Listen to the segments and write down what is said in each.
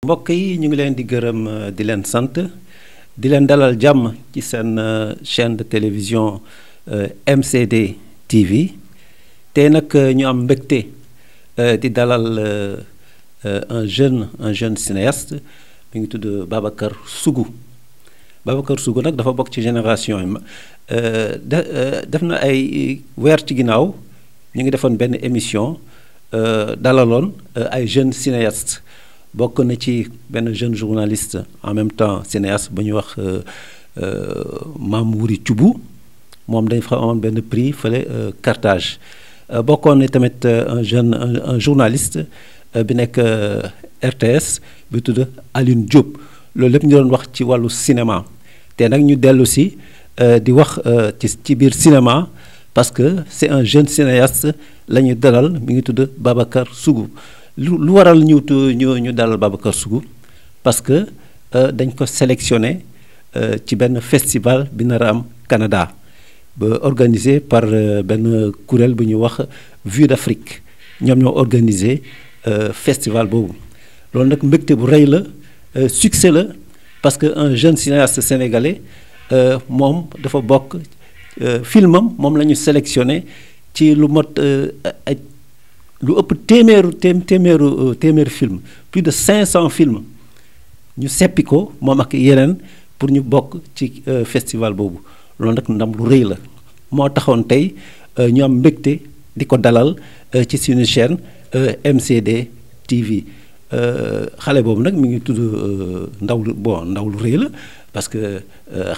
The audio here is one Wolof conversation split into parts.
mbokk yi ñu ngi leen di gërëm di leen sant di leen dalal jàmm ci seen chaîne de télévision MCD TV tey nag ñu am mbégte di dalal un jeune cinéaste mi ngi tudd Babacar Sougou Babacar Sougou nag dafa bokk ci génération yi def na ay weer ci ginnaaw ñu ngi defoon benn émission dalaloon ay jeunes cinéastes bokk na ci benn jeune journaliste en même temps cinéaste bu ñuy wax Mame Wuri Thioubou moom dañ fa amoon benn prix fële Carthage bokkoon na tamit un journaliste bi nekk RTS bi tudd Alioune Diop loolu lépp ñu doon wax ci wàllu cinéma te nag ñu dellu si di wax ci biir cinéma parce que c'est un jeune cinéaste la ñu dalal mi ngi tudd Babacar Sougou lu waral ñu dalal Babacar Sougou parce que dañ ko sélectionné ci benn festival bi nar a am Canada ba organisé par benn kuréel bu ñuy wax Vue d'Afrique ñoom ñoo organisé festival boobu loolu nag mbégte bu rëy la succès la parce que un jeune cinéaste sénégalais moom dafa bokk filmam moom la ñu sélectionné ci lu mot ay lu ëpp téeméeru film plus de 500 films ñu seppi ko moom ak yeneen pour ñu bokk ci festival boobu loolu nag ndam lu rëy la moo taxoon tey ñu am mbégte di ko dalal ci suñu chaîne MCD TV xale boobu nag mi ngi tudd ndaw lu rëy la parce que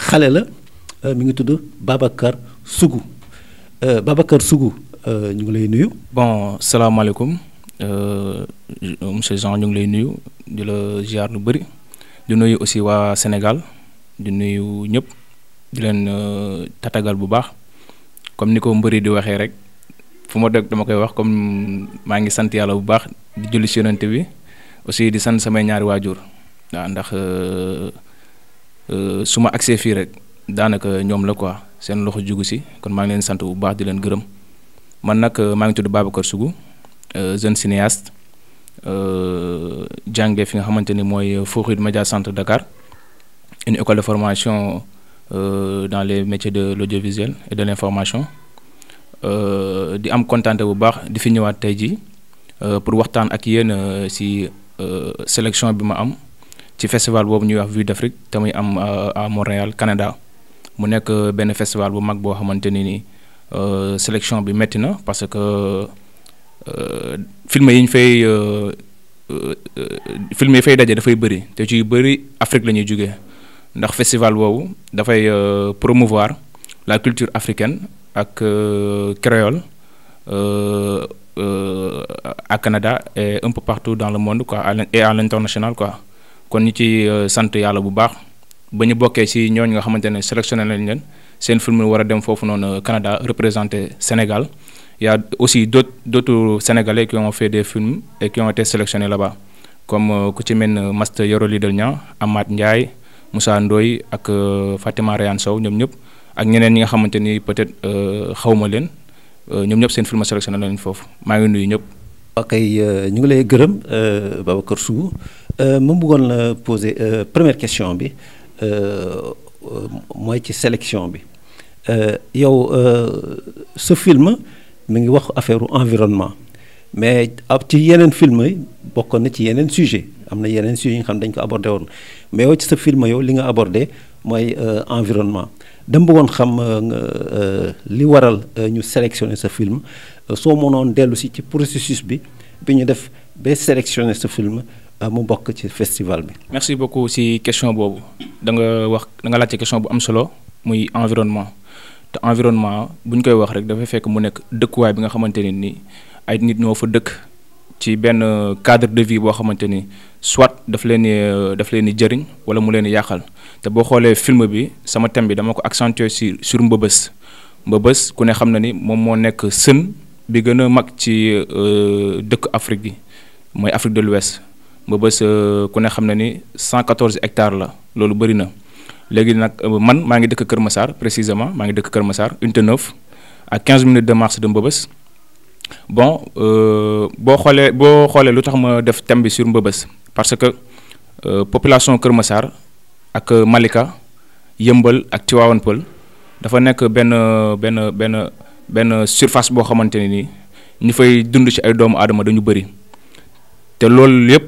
xale la mi ngi tudd Babacar Sougou Babacar Sougou ñu ngi lay nuyu. bon salaamaaleykum monsieur Jean ñu ngi lay nuyu di la ziar lu bëri di nuyu aussi waa Sénégal di nuyu ñëpp di leen tatagal bu baax comme ni ko mbëri di waxee rek fu ma dëkk dama koy wax comme maa ngi sant yàlla bu baax di julli ci Yonent bi aussi di sant samay ñaari waajur waaw ndax su ma agsee fii rek daanaka ñoom la quoi seen loxo jugu si kon maa ngi leen sant bu baax di leen gërëm. man nag maa ngi tudd Babacar Sougou jeune cinéaste jànge fi nga xamante ni mooy Foukhid Média Centre Dakar une école de formation dans les métiers de l'audiovisuel et de l'information di am kontaante bu baax di fi ñëwaat tey jii pour waxtaan ak yéen ci sélection bi ma am ci festival boobu ñuy wax Vue d'Afrique te muy am à Montréal Canada mu nekk benn festival bu mag boo xamante ni sélection bi metti na parce que film yi fay daje dafay bëri te ci bëri Afrique la ñuy jógee ndax festival boobu dafay promouvoir la culture africaine ak créole à Canada et un peu partout dans le monde quoi et à l'international quoi kon ñu ci sant yàlla bu baax ba ñu bokkee ci ñooñ nga xamante ne sélectionné nañ leen seen film war a dem foofu noonu Canada représenter Sénégal. Il y a aussi d'autres Sénégalais qui ont fait des films et qui ont été sélectionnés là-bas comme ku ci mel ne Master Yoro Lidel Niang Amath Ndiaye Moussa Ndoye ak Fatima Rayane Sow ñoom ñëpp ak ñeneen ñi nga xamante ni peut-être xawma leen ñoom ñëpp seen film sélectionné nañ foofu maa ngi nuyu ñëpp. ok ñu ngi lay gërëm Babacar Sougou ma bëggoon la poser première question bi mooy ci sélection bi. yow ce film mi ngi wax affaire environnement mais ab ci yeneen film yi bokkoon na ci yeneen sujet am na yeneen sujet yi nga xam dañ ko abordé woon mais yow ci sa film yow li nga abordé mooy environnement dama bëggoon xam li waral ñu sélectionné sa film soo mënoon dellu si ci processus bi ñu def ba sélectionné sa film mu bokk ci festival bi. merci beaucoup ci question boobu da nga laajte question bu am solo muy environnement. te environnement bu ñu koy wax rek dafay fekk mu nekk dëkkuwaay bi nga xamante ne ni ay nit ñoo fa dëkk ci benn cadre de vie boo xamante ni soit daf leen di jëriñ wala mu leen di yàqal te boo xoolee film bi sama thème bi dama ko accentuer sur Mbëbës ku ne xam na ni moom moo nekk sën bi gën a mag ci dëkk Afrique yi mooy Afrique de l'Ouest Mbëbës ku ne xam na ni 114 hectares la loolu bëri na. léegi nag man maa ngi dëkk Kër Massar précisément maa ngi dëkk Kër Massar unité 9 à 15 minutes de marche de Mbëbës bon boo xoolee lu tax ma def thème bi sur Mbëbës parce que population Kër Massar ak Malika Yëmbal ak Tivaouane Peulh dafa nekk benn surface boo xamante ne nii ñu fay dund ci ay doomu aadama dañu bëri te loolu yëpp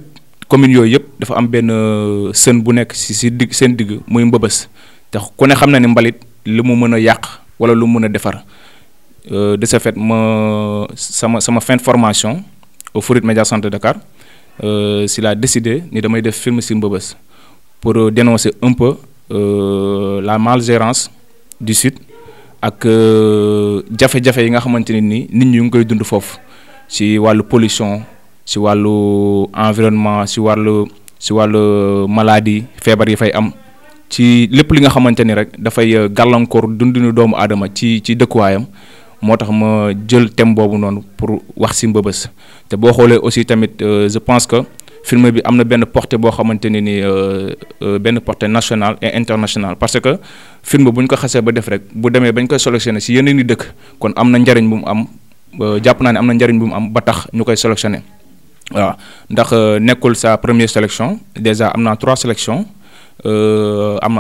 communes yooyu yëpp dafa am benn sën bu nekk si digg seen digg muy Mbëbës te ku ne xam na ni mbalit li mu mën a yàq wala lu mu mën a defar de ce fait sama fin de formation au Fourrière Média Centre de Dakar si laa décidé ni damay def film si Mbëbës pour dénoncer un peu la malgérance du sud ak jafe-jafe yi nga xamante ne ni nit ñi ngi koy dund foofu ci wàllu pollution ci wàllu environnement ci wàllu maladie feebar yi fay am ci lépp li nga xamante ni rek dafay gàllankoor dundinu doomu aadama ci dëkkuwaayam moo tax ma jël thème boobu noonu pour wax ci Mbëbës te boo xoolee aussi tamit je pense que film bi am na benn portée boo xamante ne ni benn portée nationale et internationale parce que film bu ñu ko xasee ba def rek bu demee bañ koy sélectionné ci yeneen i dëkk kon am na njariñ bu mu am jàpp naa ne am na njariñ bu mu am ba tax ñu koy sélectionné waaw ndax nekkul sa première sélection déjà am naa 3 sélections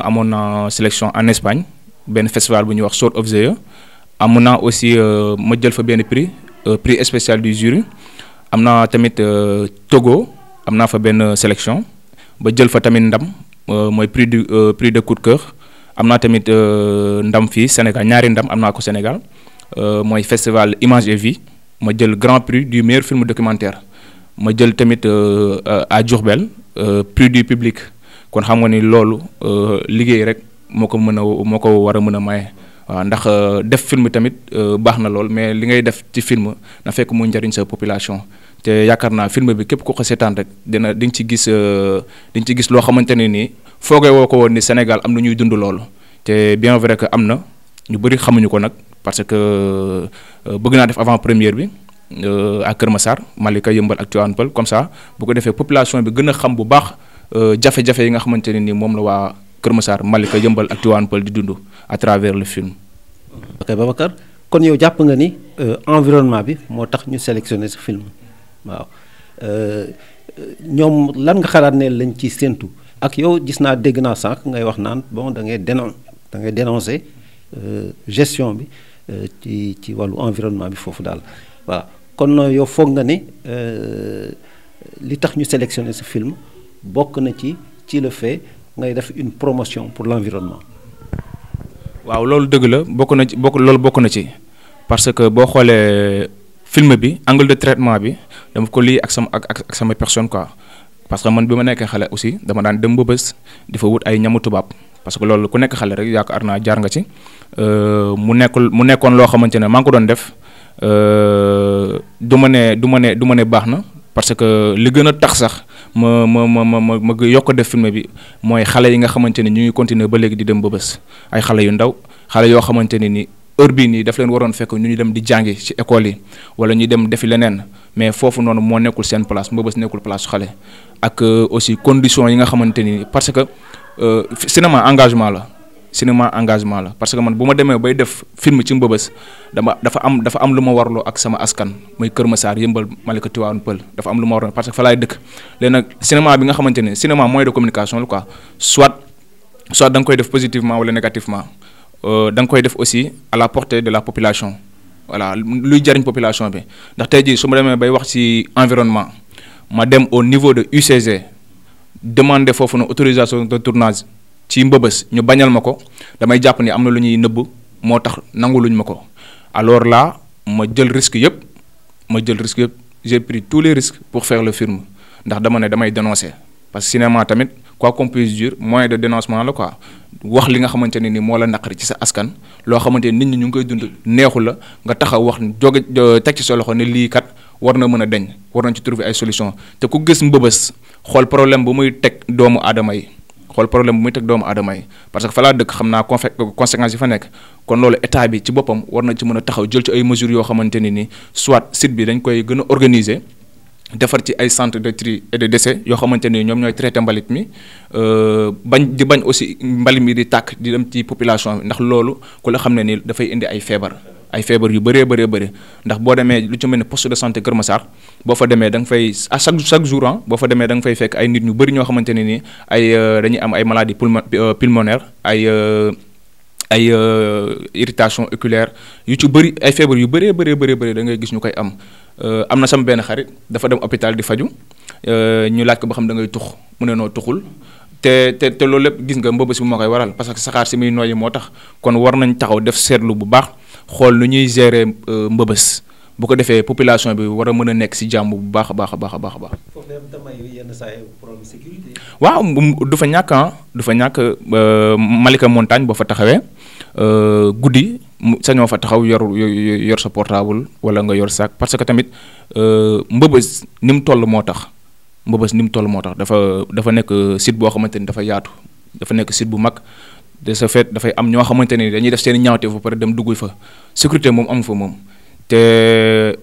amoon na sélection en Espagne benn festival bu ñuy wax Sword of the Year amoon naa aussi ma jël fa benn prix spécial du jury am naa tamit Togo am naa fa benn sélection ba jël fa tamit ndam mooy prix de coup de cœur am naa tamit ndam fii Sénégal ñaari ndam am naa ko Sénégal mooy festival Image et Vie ma jël grand prix du meilleur film documentaire ma jël tamit à Diourbel prix du public kon xam nga ni loolu liggéey rek moo ko war a mën a maye waaw ndax def film tamit baax na lool mais li ngay def ci film na fekk mu njariñ sa population te yaakaar naa film bi képp ku ko seetaan rek di nga ci gis loo xamante ne nii foogee woo ko woon ni Sénégal am na ñuy dund loolu te bien vrai que am na ñu bëri xamuñu ko nag parce que bëgg naa def avant première bi à Kër Massar Malika Yëmbal ak Tivaouane Peulh comme ça bu ko defee population bi gën a xam bu baax jafe-jafe yi nga xamante ne nii moom la waa Kër Massar Malika Yëmbal ak Tivaouane Peulh di dund à travers le film. ok Babacar kon yow jàpp nga ni environnement bi moo tax ñu sélectionné ce film waaw ñoom lan nga xalaat ne lañ ci séentu ak yow gis naa dégg naa sànq ngay wax naan bon da ngay dénoncer gestion bi ci wàllu environnement bi foofu daal voilà kon yow foog nga ni li tax ñu sélectionné ce film bokk na ci le fait ngay def une promotion pour l'environnement. waaw loolu dëgg la bokk na ci parce que boo xoolee film bi angle de traitement bi dama ko lii ak sama personne quoi parce que man bi ma nekkee xale aussi dama daan dem Mbëbës di fa wut ay ñamu tubaab parce que loolu ku nekk xale rek yaakaar naa jaar nga ci mu nekkoon loo xamante ne maa ngi ko doon def du ma ne baax na parce que li gën a tax sax ma yokk def film bi mooy xale yi nga xamante ne ñu ngi continuer ba léegi di dem Mbëbës ay xale yu ndaw xale yoo xamante ne ni heure bii nii daf leen waroon fekk ñu dem di jàngi ci école yi wala ñu dem defi leneen mais foofu noonu moo nekkul seen place Mbëbës nekkul place su xale ak aussi conditions yi nga xamante ni parce que cinéma engagement la parce que man bu ma demee bay def film ci Mbëbës dafa am lu ma warloo ak sama askan muy Kër Massar Yëmbal Malika Tivaouane Peulh dafa am lu ma warloo parce que fa laay dëkk léegi nag cinéma bi nga xamante ne cinéma moyen de communication la quoi soit da nga koy def positivement wala négativement da nga koy def aussi à la portée de la population voilà luy jariñ population bi ndax tey jii su ma demee bay wax ci environnement ma dem au niveau de UCG demander foofu na autorisation de tournage ci Mbëbës ñu bañal ma ko damay jàpp ni am na lu ñuy nëbb moo tax nangu luñ ma ko alors là ma jël risque yëpp j'ai pris tous les risques pour faire le film ndax dama ne damay dénoncer parce que cinéma tamit quoi qu'on puisse dire moyen de dénoncement la quoi wax li nga xamante ne ni moo la naqari ci sa askan loo xamante ni nit ñi ñu ngi koy dund neexu la nga taxaw wax jóge teg ci sa loxo ne lii kat war na mën a deñ war nañ ci trouver ay solution te ku gis Mbëbës xool problème bu muy teg doomu aadama yi parce que fa laa dëkk xam naa conséquences yi fa nekk kon loolu état bi ci boppam war na ci mën a taxaw jël ci ay mesures yoo xamante ne ni soit site bi dañ koy gën a organiser defar ci ay centre de tri et de décès yoo xamante ni ñoom ñooy traité mbalit mi bañ aussi mbalit mi di tàkk di dem ci population bi ndax loolu ku la xam ne ni dafay indi ay feebar ay feebar yu bëree bëri ndax boo demee lu ci mel ni poste de santé Kër Massar boo fa demee da nga fay à chaque jour boo fa demee da nga fay fekk ay nit ñu bëri ñoo xamante ne ni ay dañuy am ay maladies pulmonaires ay irritation oculaire yu ci bëri ay feebar yu bëree bëri da ngay gis ñu koy am na sama benn xarit dafa dem hôpital di faju ñu laaj ko ba xam da ngay tux mu ne noo tuxul te loolu lépp gis nga mbëbës bi moo koy waral parce que saxaar si muy noyyi moo tax kon war nañ taxaw def seetlu bu baax xool nu ñuy gérer mbëbës bu ko defee population bi war a mën a nekk si jàmm bu baax a baax. foofu damay yenn saa yi problème sécurité. waaw du fa ñàkk Malika Montagne boo fa taxawee guddi sañoo fa taxaw yor sa portable wala nga yor sac parce que tamit mbëbës ni mu toll moo tax. dafa nekk site boo xamante ni dafa yaatu dafa nekk site bu mag de ce fait dafay am ñoo xamante ni dañuy def seen i ñaawte fa pare dem dugg fa sécurité moom amu fa moom te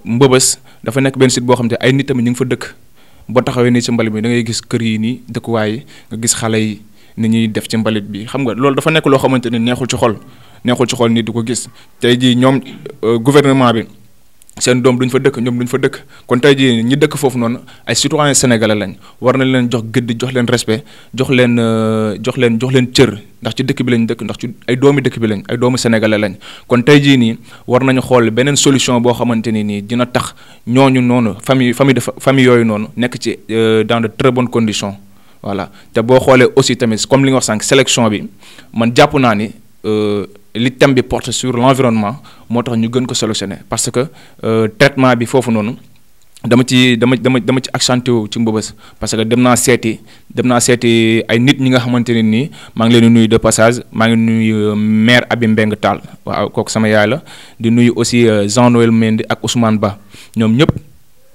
mbëbës dafa nekk benn site boo xamante ay nit tamit ñu ngi fa dëkk boo taxawee nii ci mbalit bi da ngay gis kër yi nii dëkkuwaay yi nga gis xale yi ni ñuy def ci mbalit bi xam nga loolu dafa nekk loo xamante ni neexul ci xol nit du ko gis tey jii ñoom gouvernement bi seen doom duñ fa dëkk kon tey jii ñi dëkk foofu noonu ay citoyens sénégalais lañ war nañ leen jox gëdd jox leen respect jox leen cër ndax ci dëkk bi lañ dëkk ndax ci ay doomi dëkk bi lañ ay doomu sénégalais lañ kon tey jii nii war nañu xool beneen solution boo xamante ni nii dina tax ñooñu noonu famille yooyu noonu nekk ci dans de très bonnes conditions voilà te boo xoolee aussi tamit comme li nga wax sànq sélection bi man jàpp naa ni li thème bi porte sur l'environnement moo tax ñu gën ko solutionner parce que traitement bi foofu noonu dama ci accentué wu ci mbëbës parce que dem naa seeti ay nit ñi nga xamante ne nii maa ngi leen di nuyu de passage maa ngi nuyu maire Abi Mbeng Tall waaw kooku sama yaay la di nuyu aussi Jean Noël Mendy ak Ousmane Ba ñoom ñëpp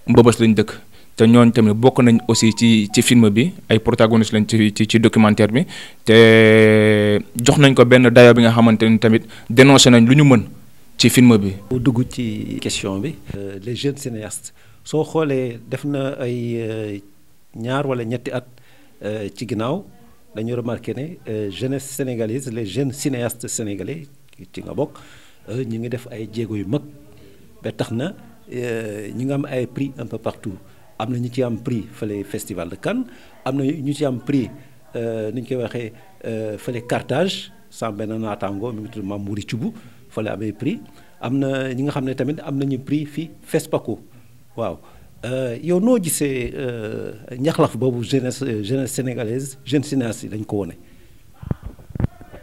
mbëbës lañ dëkk te ñooñu tamit bokk nañ aussi ci film bi ay protagonistes lañ ci documentaire bi te jox nañ ko benn dayo bi nga xamante ni tamit dénoncé nañ lu ñu mën ci film bi. bu dugg ci question bi. les jeunes cinéastes soo xoolee def na ay ñaar wala ñetti at ci ginnaaw dañu remarqué ne jeunesse sénégalaise les jeunes cinéastes sénégalais ci nga bokk ñu ngi def ay jéego yu mag ba tax na ñu ngi am ay prix un peu partout. am na ñu ci am prix fële festival de Cannes am na ñu ci am prix ni ñu koy waxee fële Carthage sans benn naataango mi ngi tudd Mamouri Thioub fële amee prix am na ñi nga xam ne tamit am nañu prix fii FESPACO waaw yow noo gisee ñaxlaf boobu jeunesse sénégalaise jeune cinéaste yi dañ ko wone.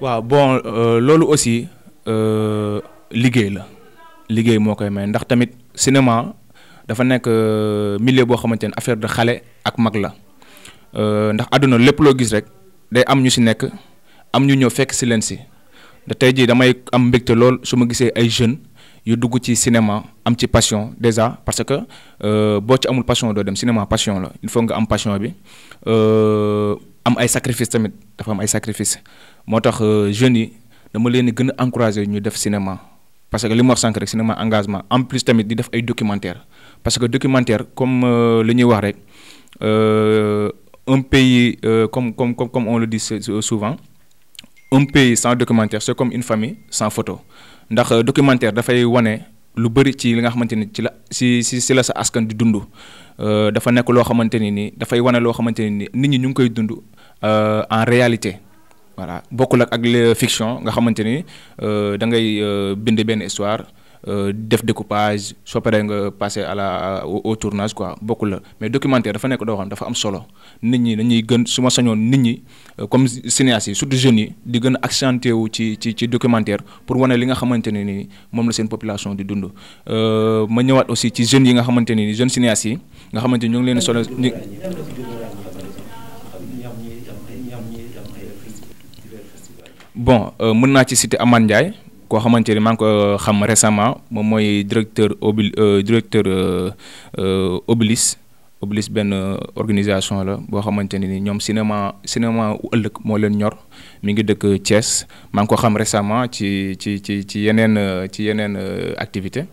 waaw bon loolu aussi liggéey moo koy may ndax tamit cinéma. dafa nekk milieu boo xamante ne affaire de xale ak mag la ndax àdduna lépp loo gis rek day am ñu ci nekk am ñu ñëw fekk ci leen ci da tey jii damay am mbégte lool su ma gisee ay jeunes yu dugg ci cinéma am ci passion déjà parce que boo ci amul passion doo dem cinéma passion la il faut nga am passion bi am ay sacrifice tamit dafa am ay sacrifice moo tax jeunes yi dama leen di gën a encourager ñu def cinéma parce que li ma wax sànq rek cinéma engagement en plus tamit di def ay documentaire parce que documentaire comme li ñuy wax rek un pays comme on le dit souvent un pays sans documentaire c'est comme une famille sans photo ndax documentaire dafay wane lu bëri ci li nga xamante ni ci la sa askan di dund dafa nekk loo xamante ni dafay wane loo xamante ni nit ñi ñu ngi koy dund en réalité voilà bokkul ak fiction nga xamante ni da ngay bind benn histoire def découpage soo paree nga passer au tournage quoi bokkul la mais documentaire dafa nekk doo xam dafa am solo nit ñi dañuy gën su ma sañoon nit ñi comme cinéastes yi surtout jeunes yi di gën a accentué wu ci documentaire pour wane li nga xamante ne ni moom la seen population di dund. ma ñëwaat aussi ci jeunes yi nga xamante ne ni jeunes cinéastes yi nga xamante ni ñu ngi leen solo. Bon mën naa ci citer Amane Ndiaye koo xamante ni maa ngi ko xam récemment moom mooy directeur Obélis benn organisation la boo xamante ni ñoom cinéma ëllëg moo leen ñor mi ngi dëkk Thiès maa ngi ko xam récemment ci yeneen activité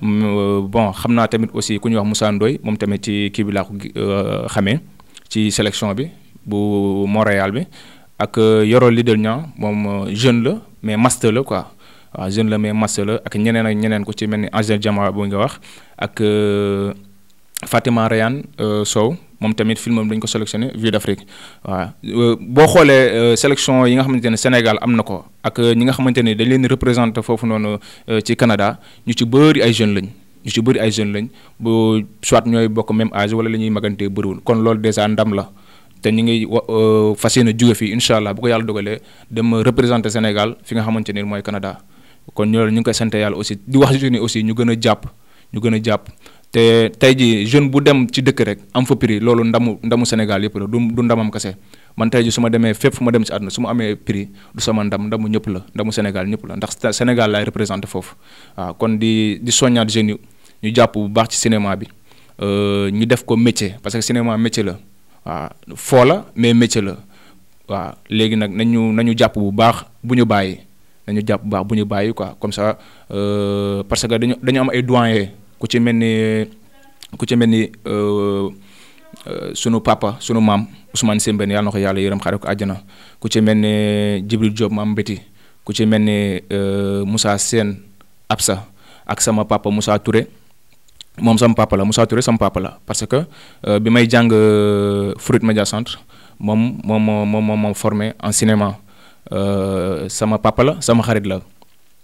bon xam naa tamit aussi ku ñuy wax Moussa Ndoye moom tamit ci kii bi laa ko xamee ci sélection bi bu Montréal bi ak Yoro Lidl Niang moom jeune la mais master la quoi waaw jeune la mais masse la ak ñeneen ku ci mel ni Angel Diama bu nga wax ak Fatima Rayane Sow moom tamit filmam dañ ko sélectionné Vue d'Afrique waaw boo xoolee sélection yi nga xamante ne Sénégal am na ko ak ñi nga xamante ne dañ leen représenté foofu noonu ci Canada ñu ci bëri ay jeunes lañ bu soit ñooy bokk même âge wala la ñuy magantee bëriwul kon loolu déjà ndam la te ñu ngi fas yéene jóge fii incha allah bu ko yàlla dogalee dem représenté Sénégal fi nga xamante ne mooy Canada kon ñu ngi koy sant yàlla aussi di wax jeunes yi aussi ñu gën a jàpp te tey ji jeune bu dem ci dëkk rek am fa prix loolu ndamu Sénégal yëpp la du ndamam kese man tey ji su ma demee fépp fu ma dem ci àdduna su ma amee prix du sama ndamu ñëpp la ndamu Sénégal ñëpp la ndax Sénégal laay représenté foofu waaw kon di soññaat jeunes yi ñu jàpp bu baax ci cinéma bi ñu def ko métier parce que cinéma métier la waaw foo la mais métier la waaw léegi nag nañu jàpp bu baax bu ñu bàyyi quoi comme ça parce que dañu am ay doyens ku ci mel ni sunu papa sunu maam Ousmane Sembène yàlla na ko yàlla yërëm xare ko àjjana ku ci mel ni Djibril Diop maam Mbéti ku ci mel ni Moussa Sène Absa ak sama papa Moussa Touré moom sama papa la Moussa Touré sama papa la parce que bi may jàng Fruit Media Centre moom formé en cinéma sama papa la sama xarit la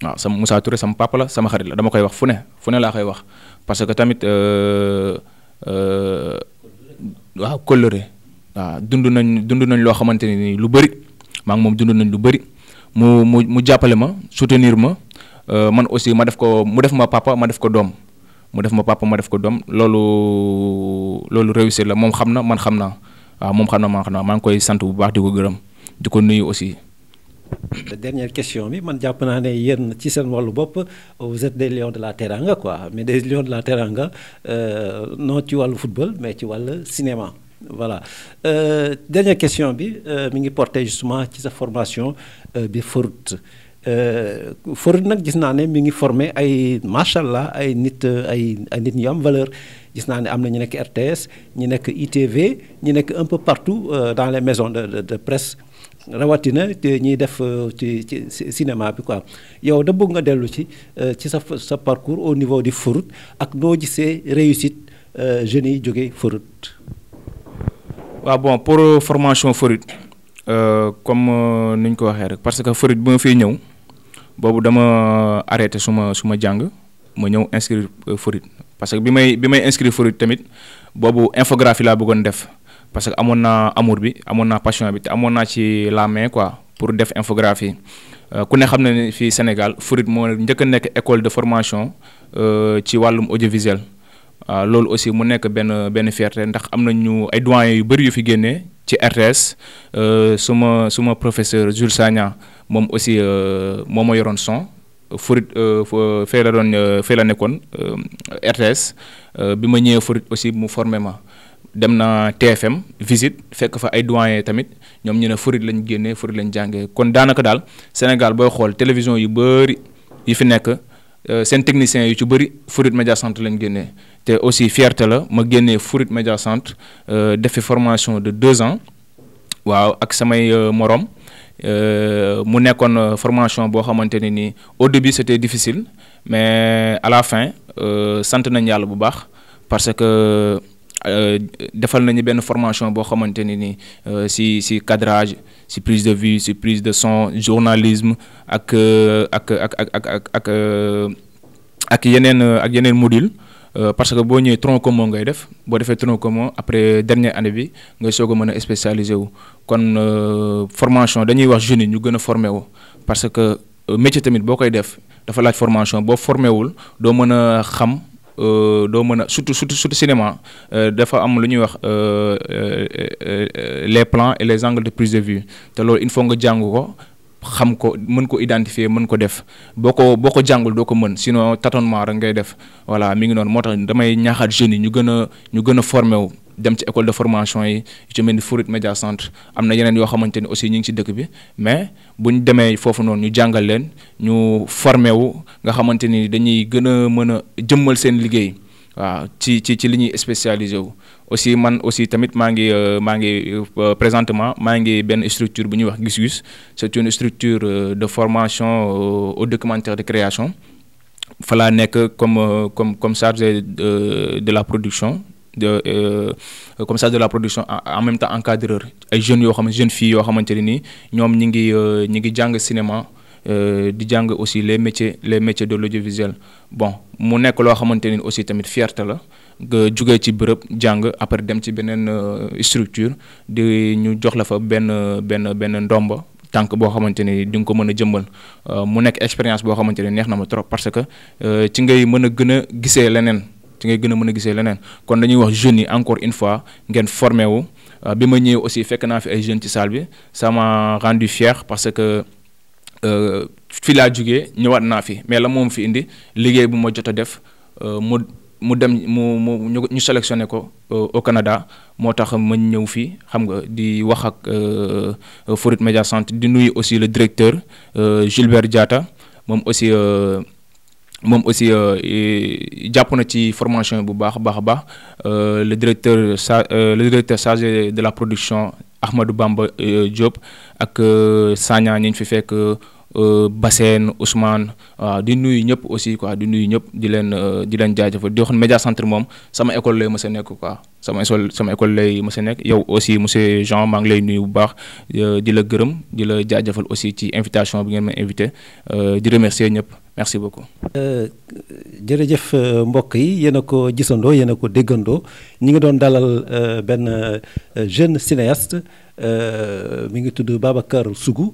waaw sama Moussa Touré sama papa la sama xarit la dama koy wax fu ne laa koy wax parce que tamit waaw kóllëre waaw dund nañ loo xamante ne nii lu bëri maa ngi moom dund nañ lu bëri mu jàppale ma soutenir ma man aussi mu def ma papa ma def ko doom loolu réussir la moom xam na man xam naa waaw moom xam na man xam naa maa ngi koy sant bu baax di ko gërëm di ko nuyu aussi. Dernière question bi man jàpp naa ne yéen ci seen wàllu bopp vous êtes des lions de la teranga quoi mais des lions de la teranga non ci wàllu football mais ci wàllu cinéma voilà dernière question bi mi ngi porté justement ci sa formation bi Forut nag gis naa ne mi ngi formé ay macha allah ay nit ñu am valeur gis naa ne am na ñu nekk RTS ñu nekk ITV ñu nekk un peu partout dans les maisons de presse rawatina ñiy def ci cinéma bi quoi yow da bëgg nga dellu ci sa parcours au niveau du Forut ak noo gisee réussite jeunes yi jógee Forut. waaw bon pour formation Forut comme ni ñu ko waxee rek parce que Forut bi ma fiy ñëw boobu dama arrêté suma jàng ma ñëw inscrire Forut parce que bi may inscrire Forut tamit boobu infographie laa bëggoon def. parce que amoon naa amour bi amoon naa passion bi te amoon naa ci la main quoi pour def infographie ku ne xam na ne fii Sénégal Forut moo njëkk a nekk école de formation ci wàllum audiovisuel loolu aussi mu nekk benn fierté ndax am nañu ay doyens yu bëri yu fi génnee ci RTS suma professeur Jules Sagna moom aussi moo ma yoroon son Forut fee la nekkoon RTS bi ma ñëwee Forut aussi mu formé ma. dem na TFM visite fekk fa ay doyens tamit ñoom ñu ne Forut lañ génnee Forut lañ jàngee kon daanaka daal Sénégal booy xool télévision yu bëri yi fi nekk seen techniciens yu ci bëri Forut Media Centre lañ génnee te aussi fierté la ma génnee Forut Media Centre defi formation de 2 ans waaw ak samay morom mu nekkoon formation boo xamante ne nii au début c'était difficile mais à la fin sant nañ yàlla bu baax parce que. Defal nañu benn formation boo xamante ne ni ci cadrage ci prise de vue ci prise de son journalisme ak yeneen module parce que boo ñëwee tronc commun ngay def boo defee tronc commun après dernière année bi ngay soog a mën a spécialisé wu kon formation dañuy wax jeunes yi ñu gën a formé wu parce que métier tamit boo koy def dafa laaj formation boo formé wul doo mën a xam. doo mën a surtout cinéma dafa am lu ñuy wax les plans et les angles de prise de vue te loolu il faut nga jàng ko xam ko mën ko identifier mën ko def boo ko jàngul doo ko mën sinon tâtonnement rek ngay def voilà mi ngi noonu moo tax damay ñaaxaat jeunes yi ñu gën a formé wu dem ci école de formation yi ci mel ni Forut Media Centre am na yeneen yoo xamante ni aussi ñu ngi ci dëkk bi mais bu ñu demee foofu noonu ñu jàngal leen ñu formé wu nga xamante ni dañuy gën a mën a jëmmal seen liggéey waaw ci li ñuy spécialisé wu aussi man aussi tamit maa ngi présentement maa ngi benn structure bu ñuy wax Gis-Gis c'est une structure de formation au documentaire de création fa laa nekk comme chargé de la production comme chargé de la production en même temps encadreur ay jeunes yoo xam ne jeunes filles yoo xamante ne nii ñoom ñi ngi jàng cinéma di jàng aussi les métiers de l'audiovisuel bon mu nekk loo xamante ni aussi tamit fierté la nga jugee ci bërëb jàng après dem ci beneen structure di ñu jox la fa benn ndomba tànk boo xamante ni di nga ko mën a jëmbal mu nekk expérience boo xamante ni neex na ma trop parce que ci ngay mën a gën a gisee leneen kon dañuy wax jeunes yi encore une fois ngeen formé wu bi ma ñëwee aussi fekk naa fi ay jeunes ci salle bi ça m'a rendu fier parce que fi laa jugee ñëwaat naa fi mais la moom fi indi liggéey bu ma jot a def mu dem ñu sélectionné ko au Canada moo tax ma ñëw fii xam nga di wax ak Forut Media Centre di nuyu aussi le directeur Gilbert Diatta moom aussi jàpp na ci formation bu baax a baax le directeur chargé de la production Ahmadou Bamba Diop ak Sagna ñi ñu fi fekk Bassène Ousmane waaw di nuyu ñëpp aussi quoi di nuyu ñëpp di leen jaajëfal di wax Média Centre moom sama école lay mës a nekk quoi sama école lay mës a nekk yow aussi monsieur Jean maa ngi lay nuyu bu baax di la gërëm di la jaajëfal aussi ci invitation bi ngeen ma invité di remercier ñëpp merci beaucoup. jërëjëf mbokk yi yéen a ko gisandoo yéen a ko déggandoo ñi ngi doon dalal benn jeune cinéaste mi ngi tudd Babacar Sougou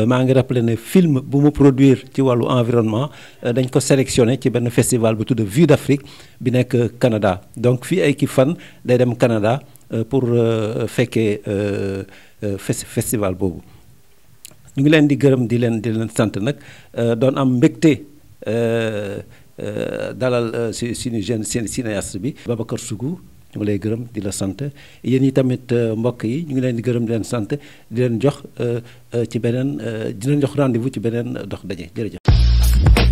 maa ngi rappelé ne film bu mu produire ci wàllu environnement dañ ko sélectionné ci benn festival bu tudd Vue d'Afrique bi nekk Canada donc fii ay ki fan day dem Canada pour fekkee festival boobu ñu ngi leen di gërëm di leen sant nag doon am mbégte dalal suñu jeune cinéaste bi Babacar Sougou ñu ngi lay gërëm di la sant yéen ñi tamit mbokk yi ñu ngi leen di gërëm di leen sant di leen jox ci beneen di leen jox rendez-vous ci beneen dox daje jërëjëf.